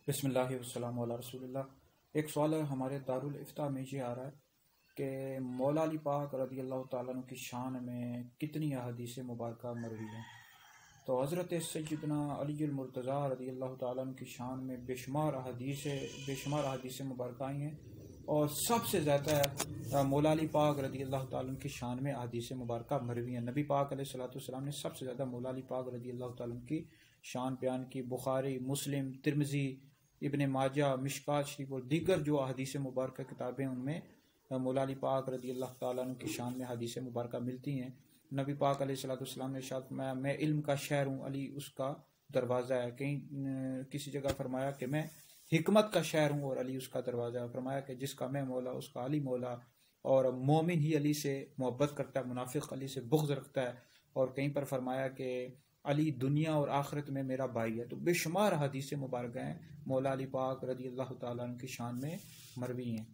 बिस्मिल्लाह वस्सलामु अला रसूलिल्लाह। एक सवाल है हमारे दारुल इफ्ता में ये आ रहा है कि मौला अली पाक रज़ी अल्लाह ताला अन्हु की शान में कितनी अहादीस मुबारका मरवी हैं। तो हज़रत सैयदना अली अल मुर्तज़ा रज़ी अल्लाह ताला अन्हु की शान में बेशुमार अहादीस मुबारका आई हैं और सबसे ज़्यादा मौला अली पाक रज़ी अल्लाह ताला अन्हु की शान में अहादीस मुबारका मरवी हैं। नबी पाक अलैहिस्सलातु वस्सलाम ने सबसे ज़्यादा मौला अली पाक रज़ी अल्लाह ताला अन्हु की शान बयान की। बुखारी, मुस्लिम, तिरमिज़ी, इब्ने माजा, मिशकात शरीफ और दीगर जो हदीस मुबारक किताबें उनमें मौला अली पाक रज़ी अल्लाह ताला अन्हु की शान में हदीस मुबारक मिलती हैं। नबी पाक अलैहिस्सलाम ने इरशाद फरमाया, मैं इल्म का शहर हूँ, अली उसका दरवाज़ा है। कहीं किसी जगह फरमाया कि मैं हिकमत का शहर हूँ और अली उसका दरवाज़ा है। फरमाया कि जिसका मैं मौला उसका अली मौला, और मोमिन ही अली से मोहब्बत करता है, मुनाफिक अली से बुग़्ज़ रखता है। और कहीं पर फरमाया कि अली दुनिया और आखिरत में मेरा भाई है। तो बेशुमार हदीस मुबारक हैं मौला अली पाक रज़ी अल्लाह ताला अन्हु की शान में मरवी हैं।